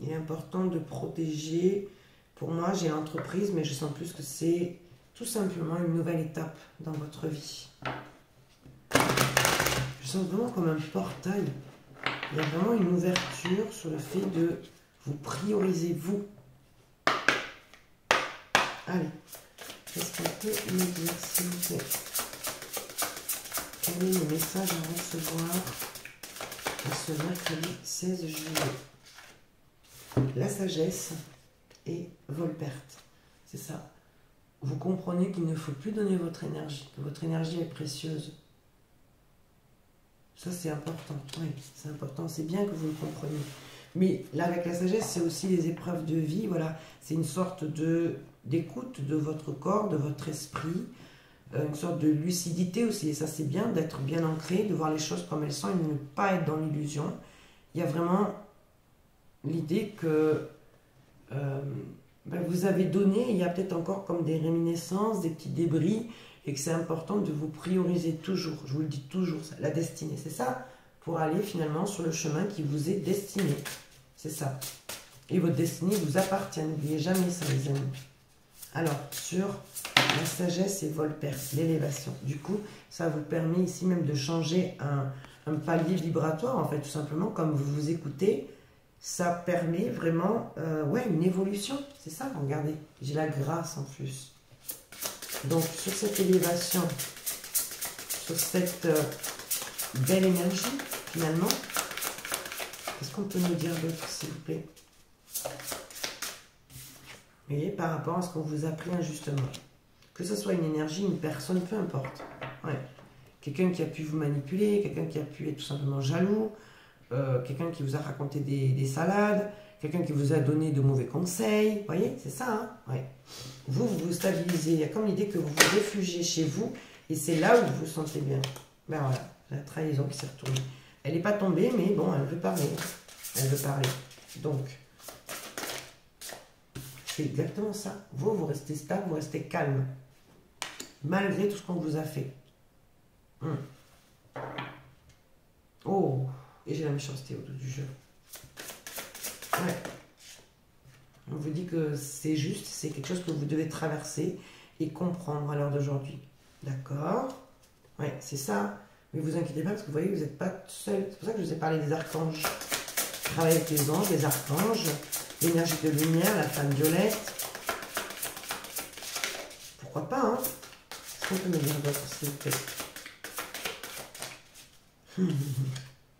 Speaker 1: il est important de protéger. Pour moi, j'ai l'entreprise, mais je sens plus que c'est tout simplement une nouvelle étape dans votre vie. Je sens vraiment comme un portail. Il y a vraiment une ouverture sur le fait de vous prioriser, vous. Allez, qu'est-ce qu'on peut nous dire, s'il vous plaît? Quel est le message à recevoir ce mercredi 16 juillet? La sagesse et vol-perte. C'est ça. Vous comprenez qu'il ne faut plus donner votre énergie, que votre énergie est précieuse. Ça, c'est important. Oui, c'est important. C'est bien que vous le compreniez. Mais là, avec la sagesse, c'est aussi les épreuves de vie. Voilà, c'est une sorte de d'écoute de votre corps, de votre esprit, une sorte de lucidité aussi, et ça c'est bien, d'être bien ancré, de voir les choses comme elles sont et de ne pas être dans l'illusion. Il y a vraiment l'idée que vous avez donné, il y a peut-être encore comme des réminiscences, des petits débris, et que c'est important de vous prioriser toujours, je vous le dis toujours, la destinée, c'est ça, pour aller finalement sur le chemin qui vous est destiné, c'est ça. Et votre destinée vous appartient, n'oubliez jamais ça les amis. Alors, sur la sagesse et Voltaire, l'élévation, du coup, ça vous permet ici même de changer un palier vibratoire, en fait, tout simplement, comme vous vous écoutez, ça permet vraiment, ouais, une évolution, c'est ça, regardez, j'ai la grâce en plus. Donc, sur cette élévation, sur cette belle énergie, finalement, qu'est-ce qu'on peut nous dire d'autre, s'il vous plaît? Vous voyez, par rapport à ce qu'on vous a pris injustement. Que ce soit une énergie, une personne, peu importe. Ouais. Quelqu'un qui a pu vous manipuler, quelqu'un qui a pu être tout simplement jaloux, quelqu'un qui vous a raconté des salades, quelqu'un qui vous a donné de mauvais conseils. Vous voyez, c'est ça, hein, ouais. Vous vous stabilisez. Il y a comme l'idée que vous vous réfugiez chez vous et c'est là où vous vous sentez bien. Ben voilà, la trahison qui s'est retournée. Elle n'est pas tombée, mais bon, elle veut parler. Elle veut parler. Donc, c'est exactement ça. Vous, vous restez stable, vous restez calme. Malgré tout ce qu'on vous a fait. Oh, et j'ai la méchanceté au dos du jeu. Ouais. On vous dit que c'est juste, c'est quelque chose que vous devez traverser et comprendre à l'heure d'aujourd'hui. D'accord? Ouais, c'est ça. Mais vous inquiétez pas parce que vous voyez, vous n'êtes pas seul. C'est pour ça que je vous ai parlé des archanges. Travailler avec les anges, les archanges, l'énergie de lumière, la flamme violette. Pourquoi pas, hein? Est-ce qu'on peut me dire d'autre, s'il vous plaît?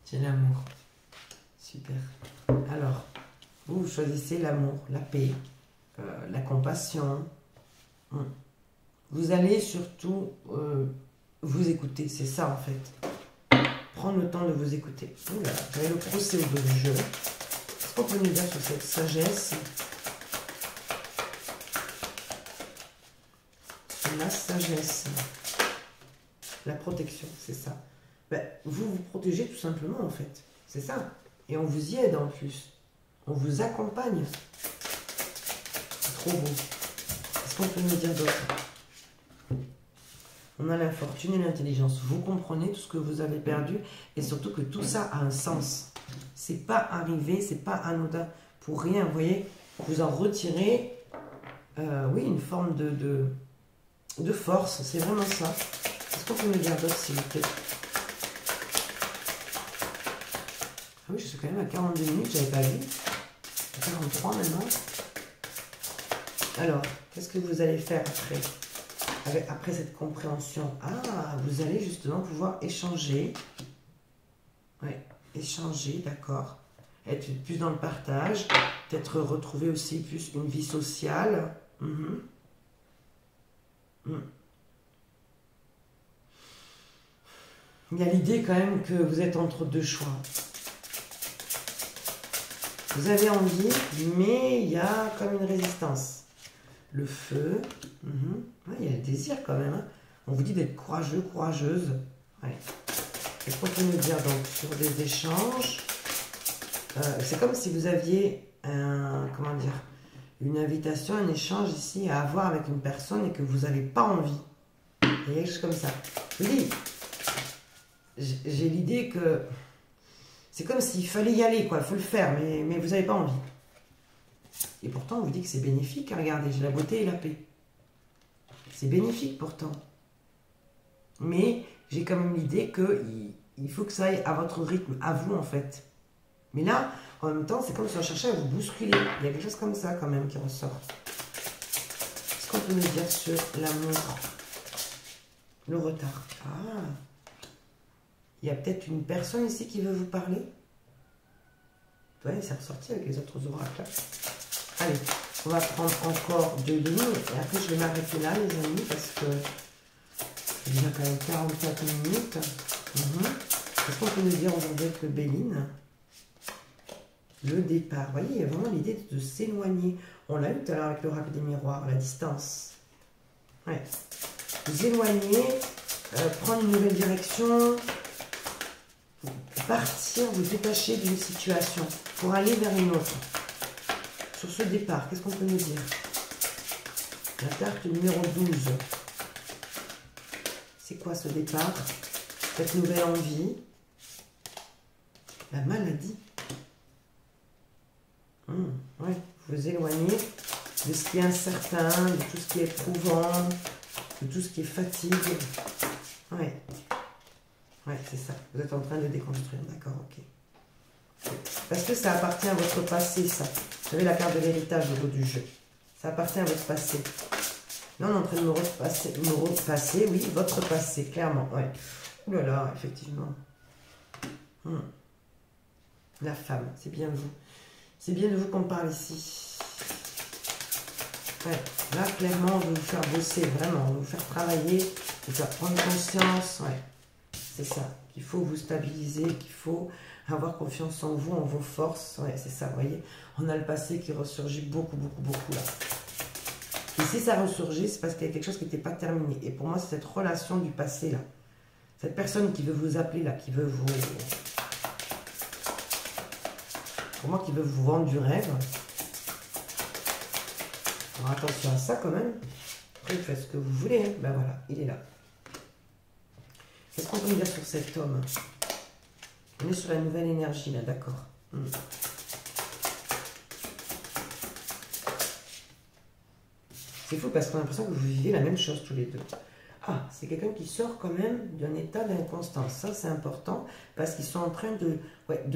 Speaker 1: C'est l'amour. Super. Alors, vous choisissez l'amour, la paix, la compassion. Vous allez surtout vous écouter, c'est ça en fait. Prendre le temps de vous écouter. Voilà, vous avez le procès au dos du jeu. Qu'est-ce qu'on peut nous dire sur cette sagesse? Sur la sagesse. La protection, c'est ça. Ben, vous vous protégez tout simplement en fait. C'est ça. Et on vous y aide en plus. On vous accompagne. C'est trop beau. Qu'est-ce qu'on peut nous dire d'autre? On a la fortune et l'intelligence. Vous comprenez tout ce que vous avez perdu et surtout que tout ça a un sens. C'est pas arrivé, c'est pas anodin pour rien. Vous voyez, vous en retirez, oui, une forme de force. C'est vraiment ça. Qu'est-ce qu'on peut me dire d'autre, s'il vous plaît? Ah oui, je suis quand même à 42 minutes, j'avais pas vu. 43 maintenant. Alors, qu'est-ce que vous allez faire après cette compréhension? Ah, vous allez justement pouvoir échanger. Oui, échanger, d'accord. Être plus dans le partage. Peut-être retrouver aussi plus une vie sociale. Il y a l'idée quand même que vous êtes entre deux choix. Vous avez envie, mais il y a comme une résistance. Le feu. Ouais, il y a le désir quand même. Hein. On vous dit d'être courageux, courageuse. Ouais. Qu'est-ce qu'on peut nous dire donc sur des échanges? C'est comme si vous aviez comment dire, une invitation, un échange ici à avoir avec une personne et que vous n'avez pas envie. Il y a quelque chose comme ça. Oui, j'ai l'idée que c'est comme s'il fallait y aller, quoi. Il faut le faire, mais vous n'avez pas envie. Et pourtant, on vous dit que c'est bénéfique. Regardez, j'ai la beauté et la paix. C'est bénéfique pourtant. Mais j'ai quand même l'idée qu'il faut que ça aille à votre rythme, à vous en fait. Mais là, en même temps, c'est comme si on cherchait à vous bousculer. Il y a quelque chose comme ça quand même qui ressort. Qu'est-ce qu'on peut nous dire sur l'amour? Le retard. Ah. Il y a peut-être une personne ici qui veut vous parler. Ouais, c'est ressorti avec les autres oracles. Allez, on va prendre encore 2 lignes. Et après, je vais m'arrêter là, les amis, parce que il y a quand même 44 minutes. Qu'est-ce qu'on peut nous dire aujourd'hui avec le Béline? Le départ. Vous voyez, il y a vraiment l'idée de s'éloigner. On l'a eu tout à l'heure avec l'oracle des miroirs, la distance. Ouais. Vous éloigner, prendre une nouvelle direction, partir, vous détacher d'une situation pour aller vers une autre. Sur ce départ, qu'est-ce qu'on peut nous dire? La carte numéro 12. C'est quoi ce départ? Cette nouvelle envie? La maladie. Ouais, vous éloignez de ce qui est incertain, de tout ce qui est éprouvant, de tout ce qui est fatigue. Ouais. Ouais, c'est ça. Vous êtes en train de déconstruire. D'accord, ok. Parce que ça appartient à votre passé, ça. Vous avez la carte de l'héritage au bout du jeu. Ça appartient à votre passé. Là, on est en train de me repasser, oui, votre passé, clairement. Ouais. Ouh là là, effectivement. La femme, c'est bien vous. C'est bien de vous qu'on parle ici. Ouais. Là, clairement, on va vous faire bosser, vraiment. On va vous faire travailler, vous faire prendre conscience. Ouais. C'est ça. Qu'il faut vous stabiliser, qu'il faut avoir confiance en vous, en vos forces. Ouais, c'est ça, vous voyez. On a le passé qui ressurgit beaucoup, beaucoup, beaucoup, là. Et si ça ressurgit, c'est parce qu'il y a quelque chose qui n'était pas terminé. Et pour moi, c'est cette relation du passé, là. Cette personne qui veut vous appeler, là, qui veut vous... Pour moi, qui veut vous vendre du rêve. Alors, attention à ça, quand même. Après, vous faites ce que vous voulez. Hein. Ben voilà, il est là. Qu'est-ce qu'on peut me dire sur cet homme? On est sur la nouvelle énergie, là, d'accord. C'est fou parce qu'on a l'impression que vous vivez la même chose tous les deux. Ah, c'est quelqu'un qui sort quand même d'un état d'inconstance. Ça, c'est important parce qu'ils sont en train de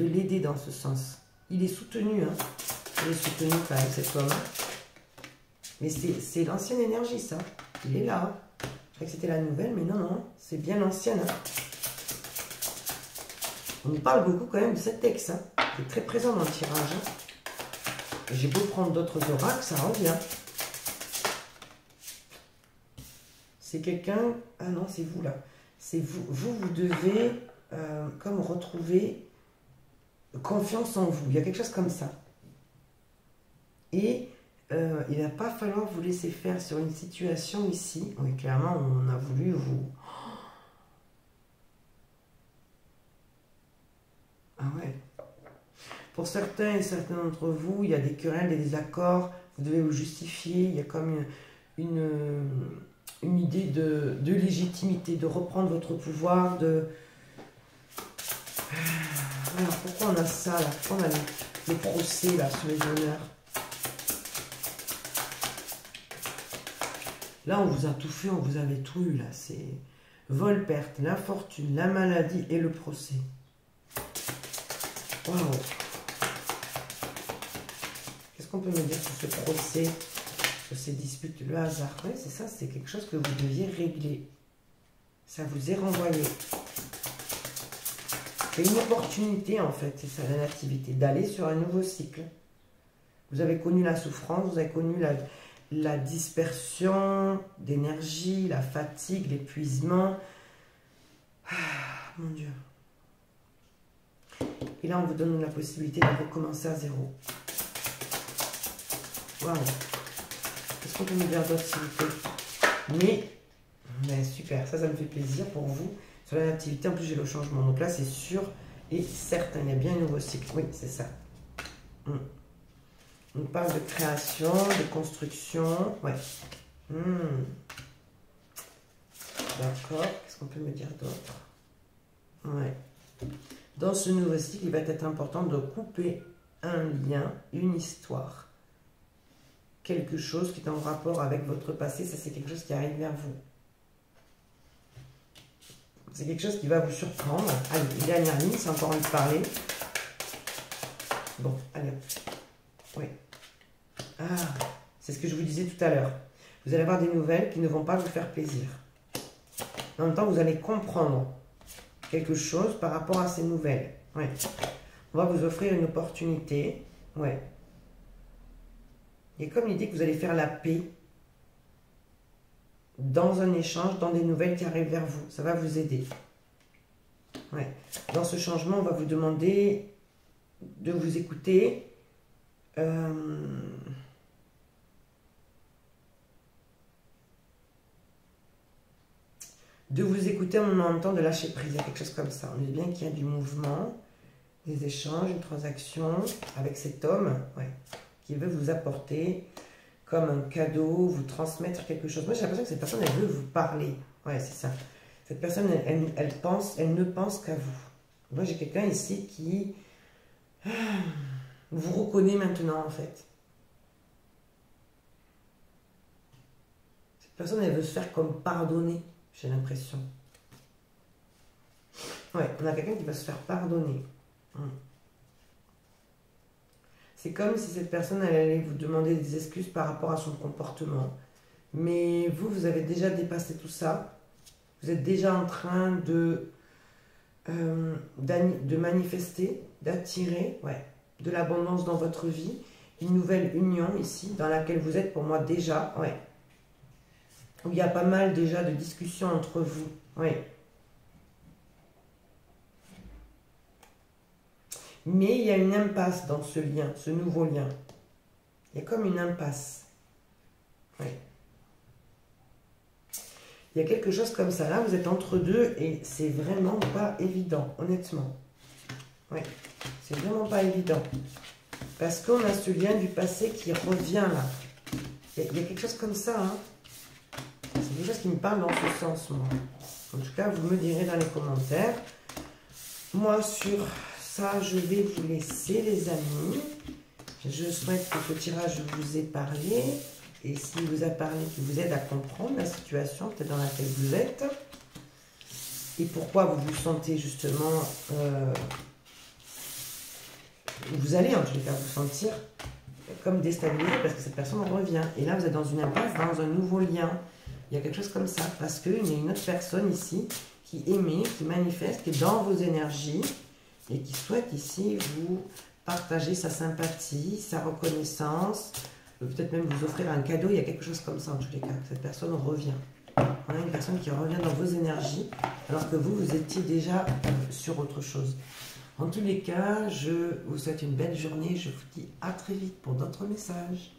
Speaker 1: l'aider dans ce sens. Il est soutenu, hein. Il est soutenu par cet homme. Mais c'est l'ancienne énergie, ça. Il est là. Hein. Je croyais que c'était la nouvelle, mais non, non. C'est bien l'ancienne. Hein. On nous parle beaucoup quand même de cet ex, hein, qui est très présent dans le tirage. Hein. J'ai beau prendre d'autres oracles, ça revient. C'est quelqu'un... Ah non, c'est vous, là. C'est vous. Vous devez comme retrouver confiance en vous. Il y a quelque chose comme ça. Et il va pas falloir vous laisser faire sur une situation ici. Oui, clairement, on a voulu vous... Ah ouais. Pour certains et certains d'entre vous, il y a des querelles, des désaccords. Vous devez vous justifier. Il y a comme une idée de légitimité, de reprendre votre pouvoir, de... Alors, pourquoi on a ça, là? Pourquoi on a le procès, là, sur les honneurs? Là, on vous a tout fait, on vous avait tout eu, là. C'est vol, perte, l'infortune, la maladie et le procès. Waouh! Qu'est-ce qu'on peut me dire sur ce procès, sur ces disputes? Le hasard, oui, c'est ça, c'est quelque chose que vous deviez régler. Ça vous est renvoyé. C'est une opportunité, en fait, c'est ça, la nativité, d'aller sur un nouveau cycle. Vous avez connu la souffrance, vous avez connu la dispersion d'énergie, la fatigue, l'épuisement. Ah, mon Dieu. Et là, on vous donne la possibilité de recommencer à zéro. Waouh. Qu'est-ce qu'on peut me dire d'autre, s'il vous plaît? Mais super, ça me fait plaisir pour vous. Sur la nativité, en plus, j'ai le changement. Donc là, c'est sûr et certain. Il y a bien un nouveau cycle. Oui, c'est ça. On parle de création, de construction. Ouais. D'accord. Qu'est-ce qu'on peut me dire d'autre? Ouais. Dans ce nouveau cycle, il va être important de couper un lien, une histoire. Quelque chose qui est en rapport avec votre passé. Ça, c'est quelque chose qui arrive vers vous. C'est quelque chose qui va vous surprendre. Allez, dernière ligne, c'est encore envie de parler. Bon, allez. Oui. Ah, c'est ce que je vous disais tout à l'heure. Vous allez avoir des nouvelles qui ne vont pas vous faire plaisir. En même temps, vous allez comprendre quelque chose par rapport à ces nouvelles. Ouais. On va vous offrir une opportunité. Ouais. Il y a comme l'idée que vous allez faire la paix dans un échange, dans des nouvelles qui arrivent vers vous. Ça va vous aider. Ouais. Dans ce changement, on va vous demander de vous écouter. De vous écouter en même temps de lâcher prise, il y a quelque chose comme ça. On est bien qu'il y a du mouvement, des échanges, une transaction avec cet homme, ouais, qui veut vous apporter comme un cadeau, vous transmettre quelque chose. Moi, j'ai l'impression que cette personne, elle veut vous parler. Ouais, c'est ça. Cette personne, elle ne pense qu'à vous. Moi, j'ai quelqu'un ici qui vous reconnaît maintenant, en fait. Cette personne, elle veut se faire comme pardonner, j'ai l'impression. Ouais, on a quelqu'un qui va se faire pardonner. C'est comme si cette personne, elle allait vous demander des excuses par rapport à son comportement. Mais vous, vous avez déjà dépassé tout ça. Vous êtes déjà en train de manifester, d'attirer, ouais, de l'abondance dans votre vie. Une nouvelle union ici, dans laquelle vous êtes pour moi déjà, ouais. Où il y a pas mal déjà de discussions entre vous, ouais. Mais il y a une impasse dans ce lien, ce nouveau lien. Il y a comme une impasse. Oui. Il y a quelque chose comme ça. Là, vous êtes entre deux et c'est vraiment pas évident, honnêtement. Oui, c'est vraiment pas évident. Parce qu'on a ce lien du passé qui revient là. Il y a quelque chose comme ça. Hein. C'est quelque chose qui me parle dans ce sens, moi. En tout cas, vous me direz dans les commentaires. Moi, sur ça, je vais vous laisser, les amis. Je souhaite que ce tirage vous ait parlé. Et s'il vous a parlé, qu'il vous aide à comprendre la situation peut-être dans laquelle vous êtes. Et pourquoi vous vous sentez justement... vous allez en tous les cas vous sentir comme déstabilisé parce que cette personne revient. Et là, vous êtes dans une impasse, dans un nouveau lien. Il y a quelque chose comme ça. Parce qu'il y a une autre personne ici qui émet, qui manifeste, qui est dans vos énergies et qui souhaite ici vous partager sa sympathie, sa reconnaissance, peut-être même vous offrir un cadeau. Il y a quelque chose comme ça en tous les cas. Cette personne revient. On a une personne qui revient dans vos énergies alors que vous, vous étiez déjà sur autre chose. En tous les cas, je vous souhaite une belle journée. Je vous dis à très vite pour d'autres messages.